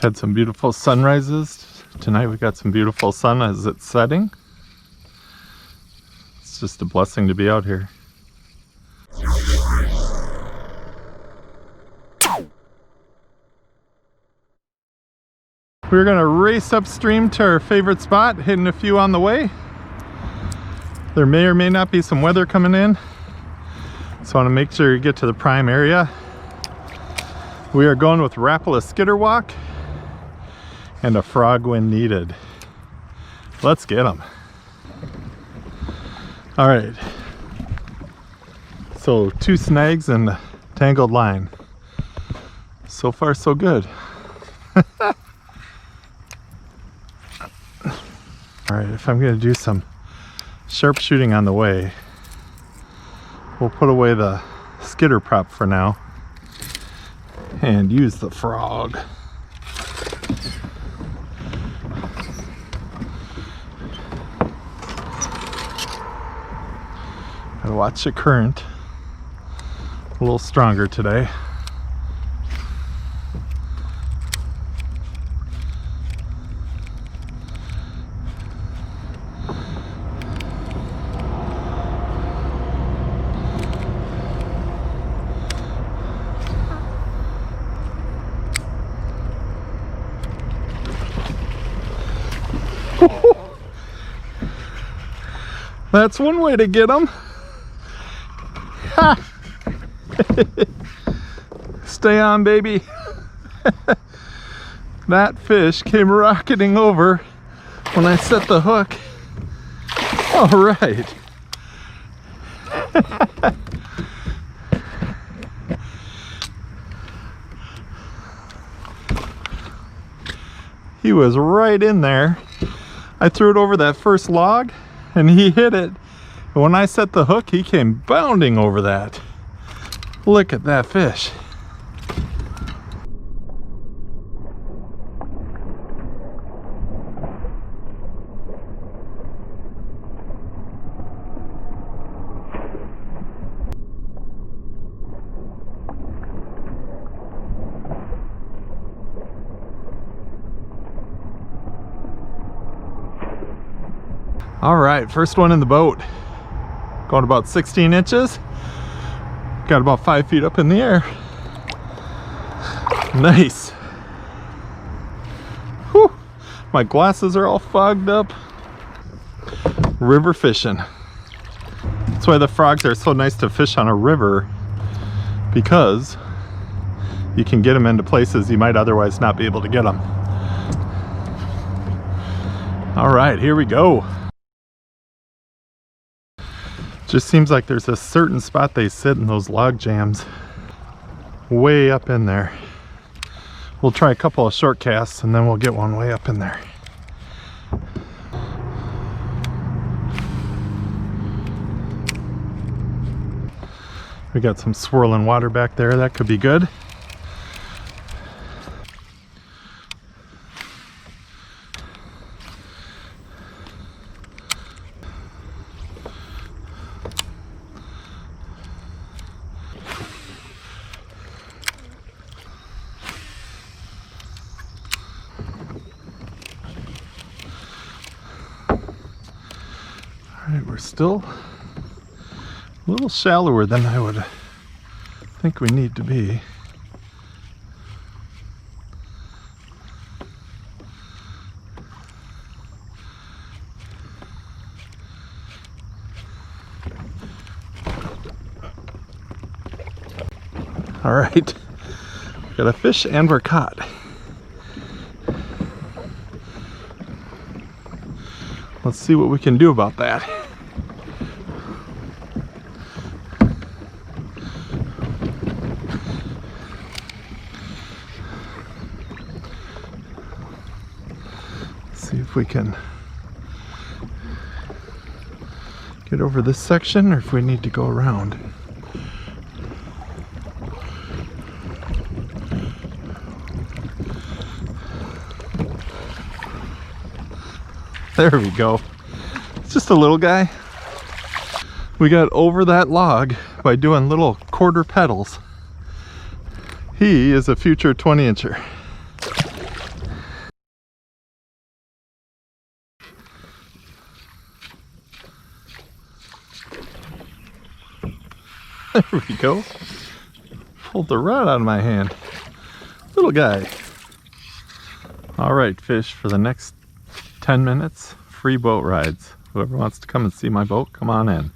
Had some beautiful sunrises. Tonight we got some beautiful sun as it's setting. It's just a blessing to be out here. We're gonna race upstream to our favorite spot, hitting a few on the way. There may or may not be some weather coming in, so I want to make sure you get to the prime area. We are going with Rapala Skitter Walk and a frog when needed. Let's get them. All right, so 2 snags and a tangled line. So far so good. All right, if I'm gonna do some sharpshooting on the way, we'll put away the skitter prop for now and use the frog. Gotta watch the current, a little stronger today. That's one way to get them. Stay on, baby. That fish came rocketing over when I set the hook. All right. He was right in there. I threw it over that first log and he hit it. And when I set the hook, he came bounding over that. Look at that fish. All right, first one in the boat. Going about 16 inches. Got about 5 feet up in the air. Nice. Whew. My glasses are all fogged up. River fishing. That's why the frogs are so nice to fish on a river, because you can get them into places you might otherwise not be able to get them. All right, here we go. Just seems like there's a certain spot they sit in those log jams, way up in there. We'll try a couple of short casts and then we'll get one way up in there. We got some swirling water back there, that could be good. Alright, we're still a little shallower than I would think we need to be. Alright, got a fish and we're caught. Let's see what we can do about that. See if we can get over this section or if we need to go around. There we go. It's just a little guy. We got over that log by doing little quarter pedals. He is a future 20-incher. There we go. Pulled the rod out of my hand. Little guy. Alright, fish, for the next 10 minutes, free boat rides. Whoever wants to come and see my boat, come on in.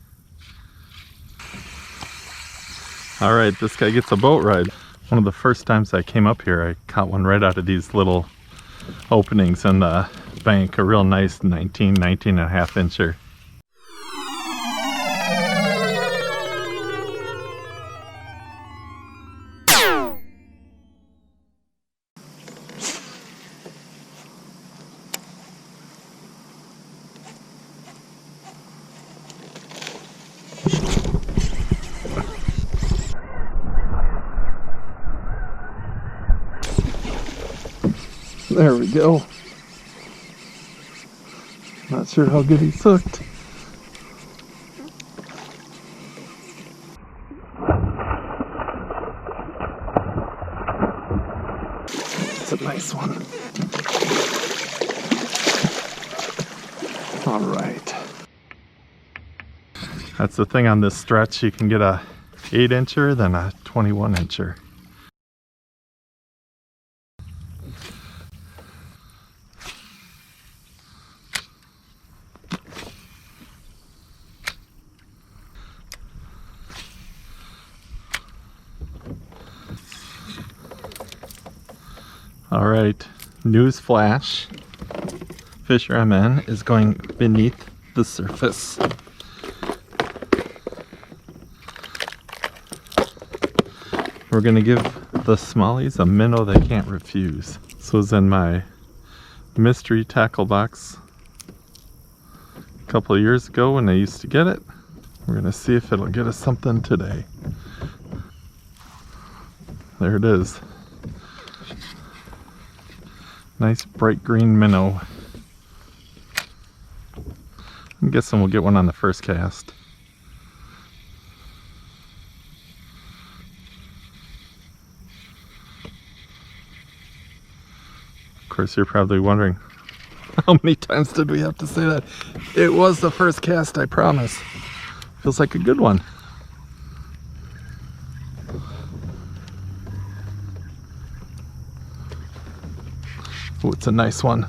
Alright, this guy gets a boat ride. One of the first times I came up here, I caught one right out of these little openings in the bank. A real nice 19 and a half incher. There we go. Not sure how good he's hooked. It's a nice one. All right. That's the thing on this stretch. You can get a 8-incher, then a 21-incher. All right, news flash. FisherMN is going beneath the surface. We're gonna give the smallies a minnow they can't refuse. This was in my mystery tackle box a couple of years ago when I used to get it. We're gonna see if it'll get us something today. There it is. Nice bright green minnow. I'm guessing we'll get one on the first cast. Of course, you're probably wondering, how many times did we have to say that? It was the first cast, I promise. Feels like a good one. Oh, it's a nice one.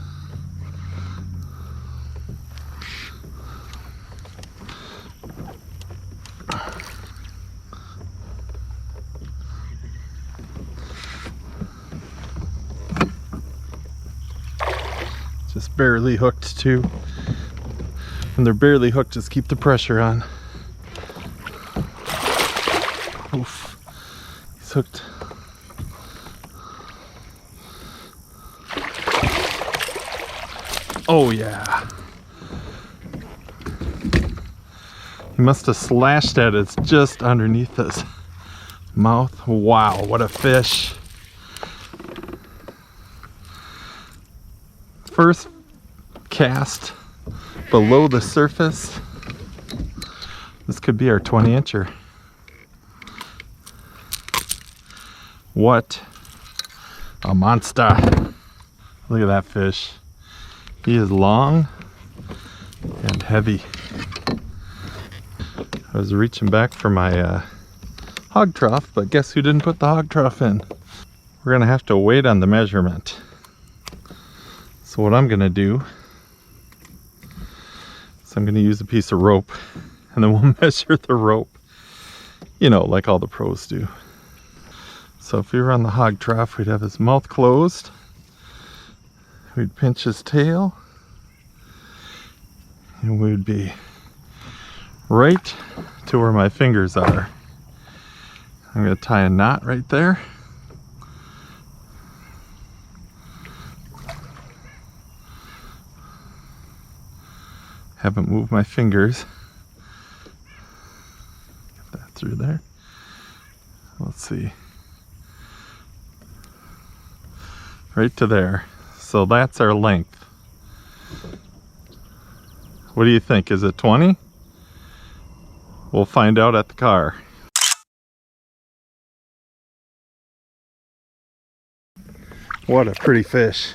Just barely hooked too. When they're barely hooked, just keep the pressure on. Oof. He's hooked. Oh yeah. He must have slashed at it. It's just underneath his mouth. Wow, what a fish. First cast below the surface. This could be our 20-incher. What a monster. Look at that fish. He is long and heavy. I was reaching back for my hog trough, but guess who didn't put the hog trough in? We're gonna have to wait on the measurement. So what I'm gonna do is I'm gonna use a piece of rope and then we'll measure the rope, you know, like all the pros do. So if we were on the hog trough, we'd have his mouth closed. We'd pinch his tail and we'd be right to where my fingers are. I'm going to tie a knot right there. Haven't moved my fingers. Get that through there. Let's see. Right to there. So that's our length. What do you think? Is it 20? We'll find out at the car. What a pretty fish.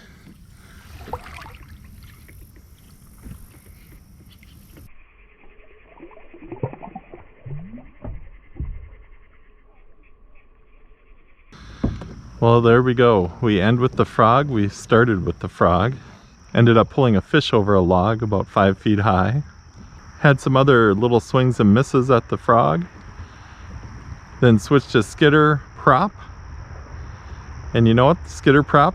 Well, there we go. We end with the frog. We started with the frog. Ended up pulling a fish over a log about 5 feet high. Had some other little swings and misses at the frog. Then switched to skitter prop. And you know what? Skitter prop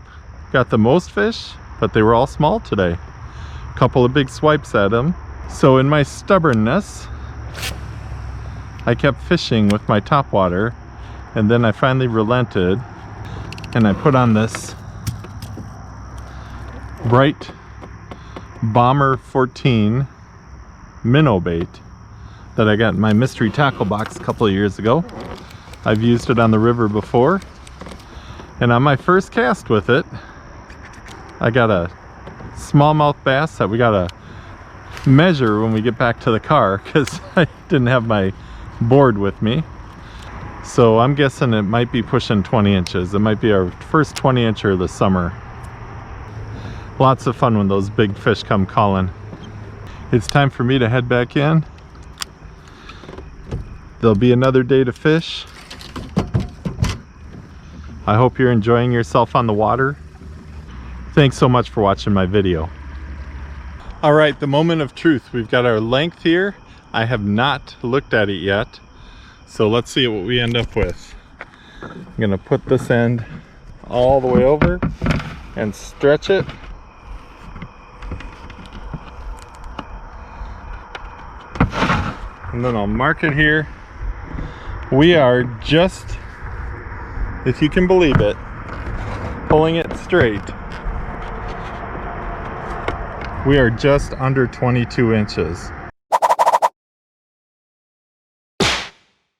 got the most fish, but they were all small today. A couple of big swipes at them. So in my stubbornness, I kept fishing with my topwater, and then I finally relented and I put on this Bright Bomber 14 minnow bait that I got in my mystery tackle box a couple of years ago. I've used it on the river before, and on my first cast with it, I got a smallmouth bass that we gotta measure when we get back to the car because I didn't have my board with me. So I'm guessing it might be pushing 20 inches. It might be our first 20 incher of the summer. Lots of fun when those big fish come calling. It's time for me to head back in. There'll be another day to fish. I hope you're enjoying yourself on the water. Thanks so much for watching my video. All right, the moment of truth. We've got our length here. I have not looked at it yet. So let's see what we end up with. I'm gonna put this end all the way over and stretch it. And then I'll mark it here. We are just, if you can believe it, pulling it straight. We are just under 22 inches.